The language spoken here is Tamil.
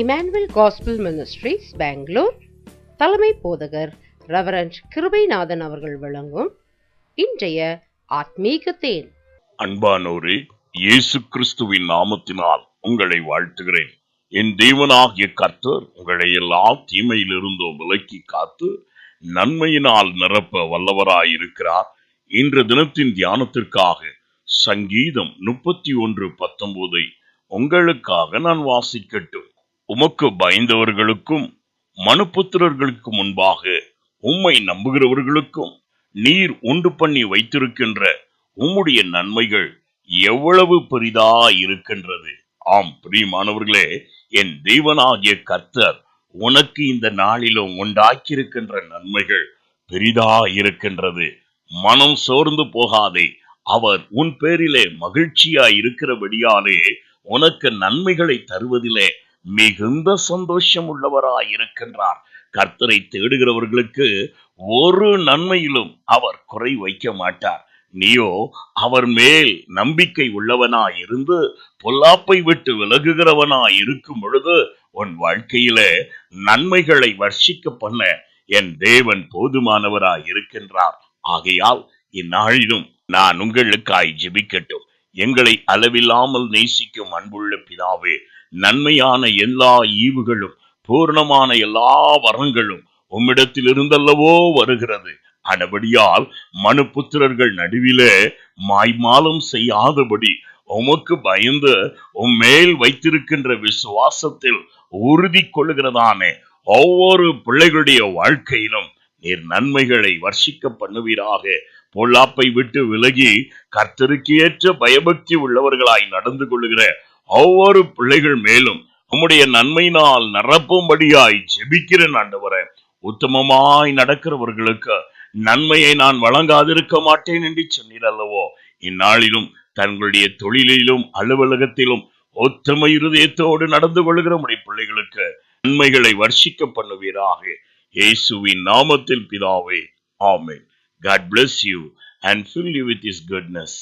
இமானுவேல் காஸ்பல் மினிஸ்ட்ரீஸ் பெங்களூர் தலைமை போதகர் ரெவரண்ட் கிருபைநாதன் அவர்கள் வழங்கும் இன்றைய ஆத்மீக தேன். அன்பானோரே, இயேசு கிறிஸ்துவின் நாமத்தினால் உங்களை வாழ்த்துகிறேன். என் தேவனாகிய கர்த்தர் உங்களை எல்லா தீமையிலிருந்தும் விலக்கி காத்து நன்மையினால் நிரப்ப வல்லவராயிருக்கிறார். இன்று தினத்தின் தியானத்திற்காக சங்கீதம் 31:19 உங்களுக்காக நான் வாசிக்கட்டும். உமக்கு பயந்தவர்களுக்கும் மனுபுத்திரர்களுக்கு முன்பாக உம்மை நம்புகிறவர்களுக்கும் நீர் உண்டு பண்ணி வைத்திருக்கின்ற உம்முடைய நன்மைகள் எவ்வளவு பெரிதா இருக்கின்றது. ஆம் பிரியமானவர்களே, என் தேவனாகிய கர்த்தர் உனக்கு இந்த நாளிலும் உண்டாக்கியிருக்கின்ற நன்மைகள் பெரிதா இருக்கின்றது. மனம் சோர்ந்து போகாதே. அவர் உன் பேரிலே மகிழ்ச்சியா இருக்கிறபடியாலே உனக்கு நன்மைகளை தருவதிலே மிகுந்த சந்தோஷம் உள்ளவராய் இருக்கின்றார். கர்த்தரை தேடுகிறவர்களுக்கு ஒரு நன்மையிலும் அவர் குறை வைக்க மாட்டார். நீயோ அவர் மேல் நம்பிக்கை உள்ளவனாய் இருந்து பொல்லாப்பை விட்டு விலகுகிறவனாய் இருக்கும் பொழுது உன் வாழ்க்கையில நன்மைகளை வர்ஷிக்க பண்ண என் தேவன் போதுமானவராய் இருக்கின்றார். ஆகையால் இந்நாளிலும் நான் உங்களுக்காய் ஜெபிக்கட்டும். எங்களை அளவில்லாமல் நேசிக்கும் அன்புள்ள பிதாவே, நன்மையான எல்லா ஈவுகளும் பூர்ணமான எல்லா வரங்களும் உம்மிடத்தில் இருந்தல்லவோ வருகிறது. ஆனபடியால் மனுபுத்திரர்கள் நடுவிலே மாய்மாலம் செய்யாதபடி உமக்கு பயந்து உம்மேல் வைத்திருக்கின்ற விசுவாசத்தில் உறுதி கொள்ளுகிறதான ஒவ்வொரு பிள்ளைகளுடைய வாழ்க்கையிலும் நீர் நன்மைகளை வர்ஷிக்க பண்ணுவீராக. பொல்லாப்பை விட்டு விலகி கர்த்தருக்கு ஏற்ற பயபக்தி உள்ளவர்களாய் நடந்து கொள்ளுகிற ஒவ்வொரு பிள்ளைகள் மேலும் உம்முடைய நன்மையினால் நிரப்பும்படியாய் ஜெபிக்கிறேன் ஆண்டவரே. உத்தமமாய் நடக்கிறவர்களுக்கு நன்மையை நான் வழங்காதிருக்க மாட்டேன் என்று சொன்னீர் அல்லவோ. இந்நாளிலும் தங்களுடைய தொழிலிலும் அலுவலகத்திலும் உத்தம இருதயத்தோடு நடந்து கொள்கிற உம்முடைய பிள்ளைகளுக்கு நன்மைகளை வர்ஷிக்க பண்ணுவீராக. இயேசுவின் நாமத்தில் பிதாவே, ஆமென். God bless you and fill you with His goodness.